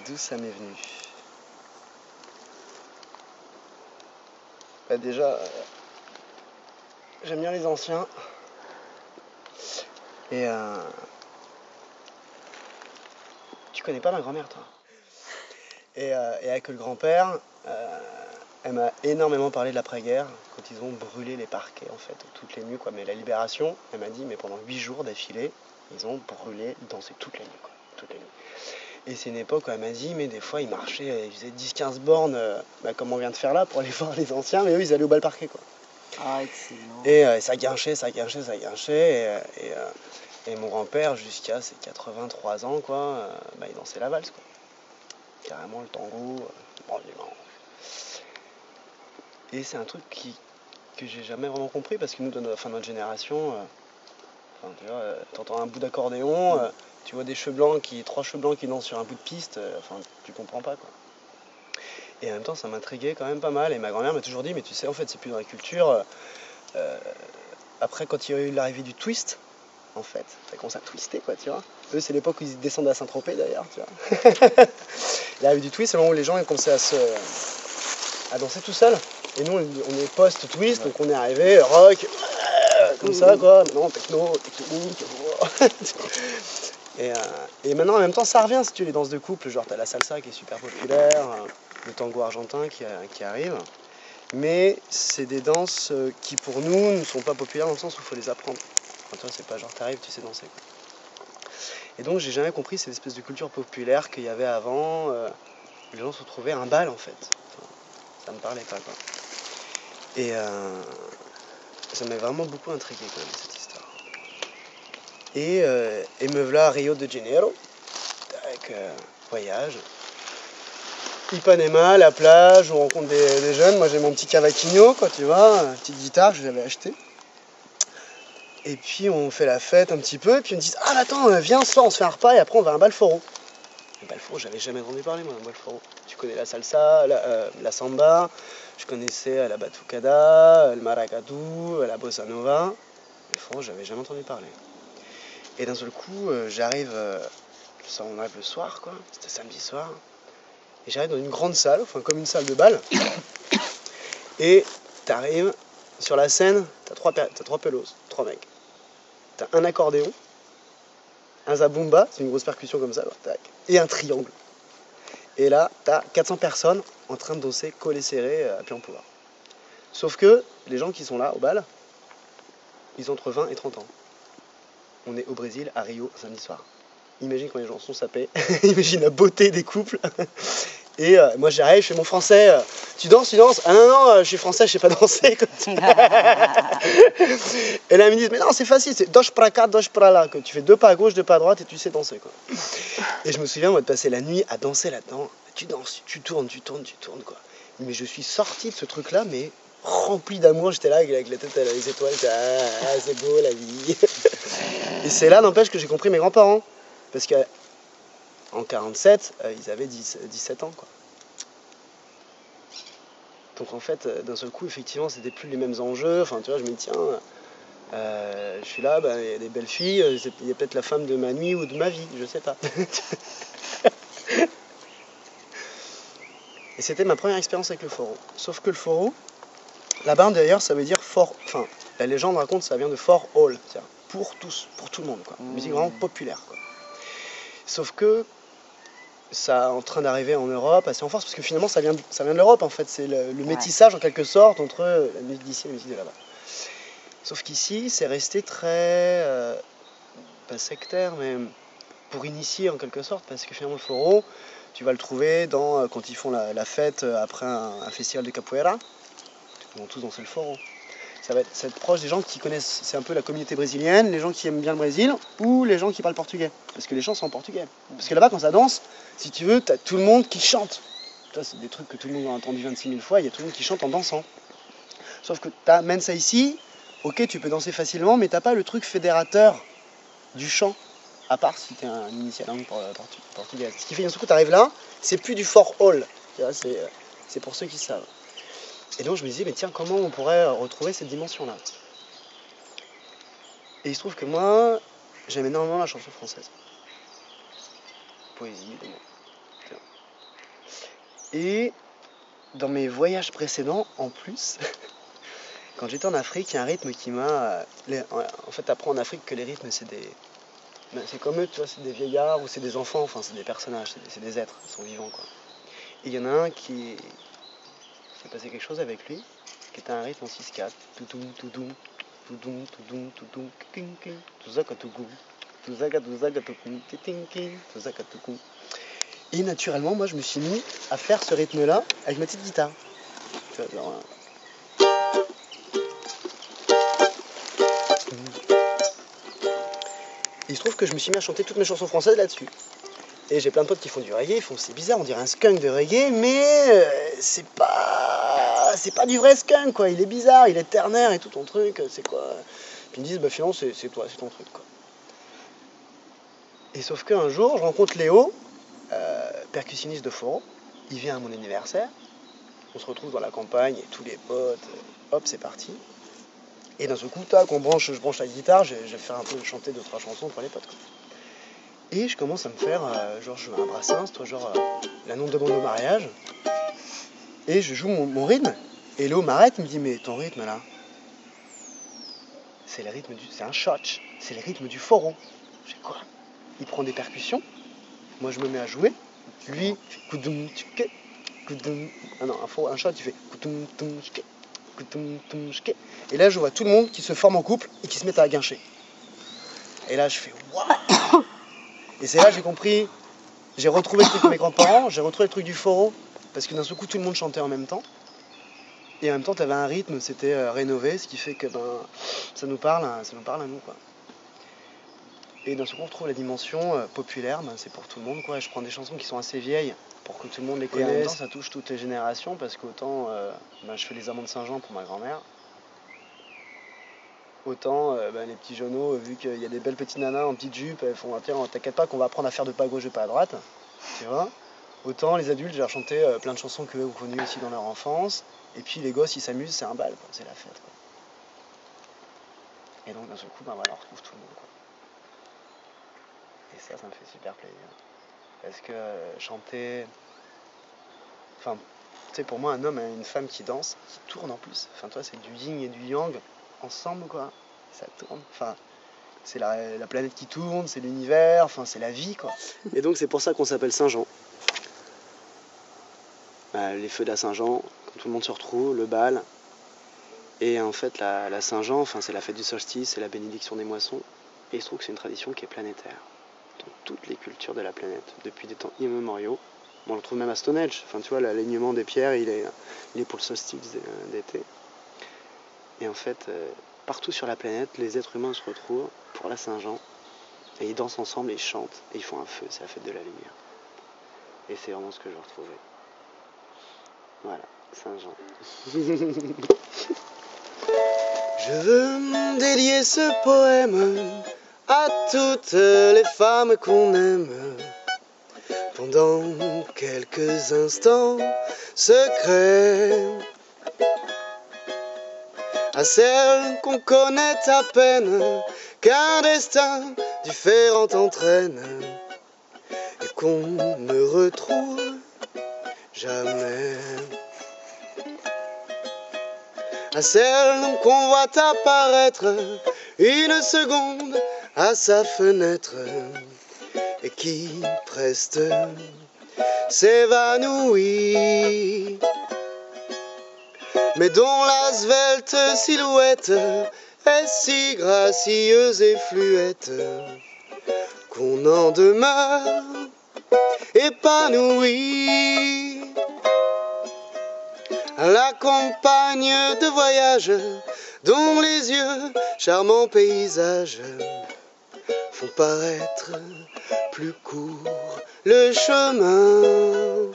D'où ça m'est venu? Bah déjà, j'aime bien les anciens. Et tu connais pas ma grand-mère, toi? Et avec le grand-père, elle m'a énormément parlé de l'après-guerre, quand ils ont brûlé les parquets, en fait, toutes les nuits, quoi. Mais la libération, elle m'a dit, mais pendant 8 jours d'affilée, ils ont brûlé, dansé toute la nuit, quoi. Toutes les nuits. Et c'est une époque où elle m'a dit, mais des fois, ils marchaient, ils faisaient 10-15 bornes, comme on vient de faire là, pour aller voir les anciens, mais eux, ils allaient au bal parquet, quoi. Ah, excellent. Et ça guinchait, et mon grand-père, jusqu'à ses 83 ans, quoi, il dansait la valse, quoi. Carrément le tango, et c'est un truc que j'ai jamais vraiment compris, parce que nous, dans notre génération, tu vois, t'entends un bout d'accordéon, tu vois trois cheveux blancs qui dansent sur un bout de piste, tu comprends pas, quoi. Et en même temps, ça m'intriguait quand même pas mal, et ma grand-mère m'a toujours dit, mais tu sais, en fait, c'est plus dans la culture. Après, quand il y a eu l'arrivée du twist, en fait, ça commence à twister, quoi, tu vois. Eux, c'est l'époque où ils descendent à Saint-Tropez, d'ailleurs, tu vois. L'arrivée du twist, c'est le moment où les gens ont commencé à danser tout seuls. Et nous, on est post-twist, donc on est arrivé, rock, comme ça, quoi. Maintenant, techno, technique. Et maintenant, en même temps, ça revient, si tu veux, les danses de couple. Genre, t'as la salsa qui est super populaire, le tango argentin qui arrive. Mais c'est des danses qui, pour nous, ne sont pas populaires dans le sens où il faut les apprendre. Enfin, toi, c'est pas genre, t'arrives, tu sais danser, quoi. Et donc, j'ai jamais compris cette espèce de culture populaire qu'il y avait avant. Les gens se retrouvaient à un bal, en fait. Enfin, ça me parlait pas, quoi. Et ça m'a vraiment beaucoup intrigué, quand même, cette histoire. Et me voilà à Rio de Janeiro, avec voyage. Ipanema, la plage, on rencontre des jeunes. Moi, j'ai mon petit cavaquinho, quoi, tu vois, une petite guitare que j'avais achetée. Et puis, on fait la fête un petit peu, et puis on me dit, ah, mais attends, viens, ce soir, on se fait un repas, et après, on va à un balforo. Le balforo, j'avais jamais entendu parler, moi, d'un balforo. Tu connais la salsa, la samba, je connaissais la batucada, le maracatu, la bossa nova. Le balforo, j'avais jamais entendu parler. Et d'un seul coup, j'arrive, on arrive le soir, quoi, c'était samedi soir, et j'arrive dans une grande salle, enfin comme une salle de bal, et t'arrives sur la scène, t'as trois pelos, trois mecs. T'as un accordéon, un zabumba, c'est une grosse percussion comme ça, tac, et un triangle. Et là, t'as 400 personnes en train de danser collés serrés à pied en pouvoir. Sauf que les gens qui sont là au bal, ils ont entre 20 et 30 ans. On est au Brésil, à Rio, samedi soir. Imagine quand les gens sont sapés, imagine la beauté des couples. Et moi j'arrive, je fais mon français, tu danses? Ah non, je suis français, je sais pas danser. Et là ils me disent, mais non, c'est facile, c'est dosh pra cá, dosh pra là, que tu fais 2 pas à gauche, 2 pas à droite et tu sais danser, quoi. Et je me souviens, moi, de passer la nuit à danser là-dedans. Tu danses, tu tournes, quoi. Mais je suis sorti de ce truc-là, mais rempli d'amour. J'étais là avec la tête à les étoiles, c'est beau la vie. Et c'est là, n'empêche, que j'ai compris mes grands-parents. Parce qu'en 47, ils avaient 17 ans, quoi. Donc en fait, d'un seul coup, effectivement, c'était plus les mêmes enjeux. Enfin, tu vois, je me dis, tiens, je suis là, il y a des belles filles, il y a peut-être la femme de ma nuit ou de ma vie, je sais pas. Et c'était ma première expérience avec le foro. Sauf que le foro, là-bas d'ailleurs, ça veut dire fort. Enfin, la légende raconte, ça vient de fort all, pour tous, pour tout le monde, quoi. Musique vraiment populaire, quoi. Sauf que ça est en train d'arriver en Europe assez en force, parce que finalement ça vient de l'Europe, en fait. C'est le métissage en quelque sorte entre la musique d'ici et la musique de là-bas. Sauf qu'ici, c'est resté très, pas sectaire, mais pour initier en quelque sorte, parce que finalement le foro, tu vas le trouver quand ils font la fête après un festival de capoeira. Ils vont tous danser le foro. Ça va être proche des gens qui connaissent, c'est un peu la communauté brésilienne, les gens qui aiment bien le Brésil, ou les gens qui parlent portugais. Parce que les chants sont en portugais. Parce que là-bas, quand ça danse, si tu veux, t'as tout le monde qui chante. toi, c'est des trucs que tout le monde a entendu 26 000 fois, il y a tout le monde qui chante en dansant. Sauf que tu amènes ça ici, ok, tu peux danser facilement, mais t'as pas le truc fédérateur du chant, à part si t'es un initial langue portugaise. Ce qui fait qu'un coup, t'arrives là, c'est plus du fort hall, c'est pour ceux qui savent. Et donc je me disais, mais tiens, comment on pourrait retrouver cette dimension-là? Et il se trouve que moi, j'aime énormément la chanson française. Poésie, des mots. Et dans mes voyages précédents, en plus, quand j'étais en Afrique, il y a un rythme qui m'a... En fait, t'apprends en Afrique que les rythmes, c'est des... c'est comme eux, tu vois, c'est des vieillards ou c'est des enfants, enfin, c'est des personnages, c'est des êtres, ils sont vivants, quoi. Et il y en a un qui s'est passé quelque chose avec lui, qui était un rythme en 6/4. Toudoum, toudoum, toudoum, toudoum, toudoum, king, king, touzaka, tougoum, touzaka, touzaka, toukoum, king, king, touzaka, toukoum. Et naturellement, moi, je me suis mis à faire ce rythme-là avec ma petite guitare. Tu vois, genre... Et il se trouve que je me suis mis à chanter toutes mes chansons françaises là-dessus. Et j'ai plein de potes qui font du reggae, ils font c'est bizarre, on dirait un skunk de reggae, mais c'est pas du vrai skunk, quoi. Il est bizarre, il est ternaire et tout ton truc, c'est quoi? Puis ils me disent bah finalement c'est toi, c'est ton truc, quoi. Et sauf qu'un jour, je rencontre Léo, percussionniste de Foro. Il vient à mon anniversaire. On se retrouve dans la campagne et tous les potes, hop, c'est parti. Et d'un seul coup, tac, je branche la guitare, je vais faire un peu chanter 2-3 chansons pour les potes, quoi. Et je commence à me faire, genre je joue un Brassens, genre la non demande au mariage. Et je joue mon rythme. Et Léo m'arrête, il me dit mais ton rythme là, c'est un shot, c'est le rythme du Foro. Je fais quoi? Il prend des percussions, moi je me mets à jouer. Lui, il fait koudoum tchke, koudoum. Ah non, un shot, il fait koudoum toum tchke, koudoum toum tchke. Et là je vois tout le monde qui se forme en couple et qui se met à guincher. Et là je fais waouh. Et c'est là que j'ai compris, j'ai retrouvé le truc de mes grands-parents, j'ai retrouvé le truc du Foro, parce que d'un seul coup tout le monde chantait en même temps. Et en même temps tu avais un rythme, c'était rénové, ce qui fait que ça nous parle à nous, quoi. Et d'un seul coup on retrouve la dimension populaire, c'est pour tout le monde, quoi. Je prends des chansons qui sont assez vieilles pour que tout le monde les connaisse. Et en même temps ça touche toutes les générations, parce qu'autant je fais les amants de Saint-Jean pour ma grand-mère, autant les petits jauneaux, vu qu'il y a des belles petites nanas en petite jupe, elles font tiens, t'inquiète pas qu'on va apprendre à faire de pas à gauche et pas à droite, tu vois. Autant les adultes, j'ai chanté plein de chansons qu'eux ont connues aussi dans leur enfance, et puis les gosses ils s'amusent, c'est un bal, quoi. C'est la fête, quoi. Et donc d'un seul coup, voilà, on retrouve tout le monde, quoi. Et ça me fait super plaisir. Parce que chanter, enfin, tu sais, pour moi un homme et une femme qui dansent, qui tournent en plus, enfin toi c'est du yin et du yang ensemble, quoi. Ça tourne, enfin c'est la planète qui tourne, c'est l'univers, enfin c'est la vie, quoi. Et donc c'est pour ça qu'on s'appelle Saint-Jean. Les feux de la Saint-Jean, quand tout le monde se retrouve, le bal. Et en fait la Saint-Jean, enfin c'est la fête du solstice, c'est la bénédiction des moissons. Et il se trouve que c'est une tradition qui est planétaire, dans toutes les cultures de la planète, depuis des temps immémoriaux. On le trouve même à Stonehenge, enfin tu vois, l'alignement des pierres, il est pour le solstice d'été. Et en fait, partout sur la planète, les êtres humains se retrouvent pour la Saint-Jean, et ils dansent ensemble, et ils chantent, et ils font un feu, c'est la fête de la lumière. Et c'est vraiment ce que je retrouvais. Voilà, Saint-Jean. Je veux dédier ce poème à toutes les femmes qu'on aime, pendant quelques instants secrets, à celles qu'on connaît à peine, qu'un destin différent entraîne, et qu'on ne retrouve jamais, à celles qu'on voit apparaître une seconde à sa fenêtre, et qui preste s'évanouit, mais dont la svelte silhouette est si gracieuse et fluette qu'on en demeure épanoui. La compagne de voyage dont les yeux, charmants paysages, font paraître plus court le chemin.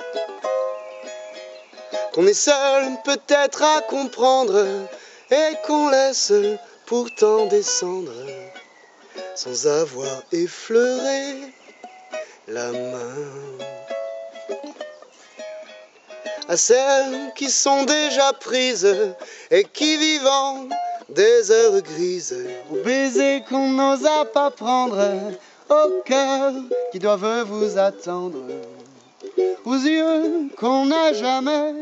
qu'on est seul peut-être à comprendre et qu'on laisse pourtant descendre sans avoir effleuré la main. À celles qui sont déjà prises et qui vivent des heures grises, aux baisers qu'on n'osa pas prendre, au cœur qui doivent vous attendre, aux yeux qu'on n'a jamais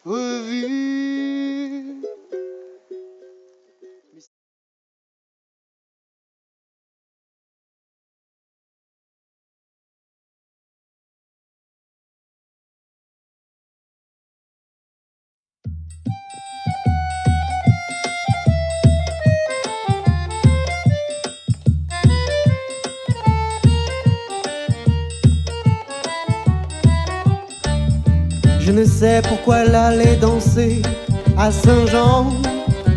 revus. Je ne sais pourquoi elle allait danser à Saint-Jean,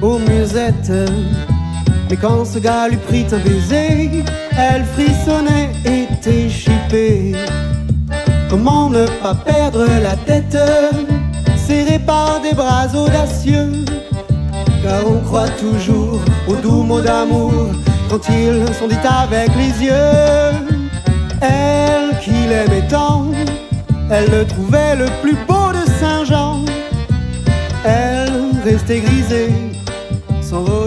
aux musettes. Mais quand ce gars lui prit un baiser, elle frissonnait, était chippée. Comment ne pas perdre la tête, serrée par des bras audacieux? Car on croit toujours aux doux mots d'amour quand ils sont dits avec les yeux. Elle qui l'aimait tant, elle le trouvait le plus beau de Saint-Jean. Elle restait grisée, s'envolait.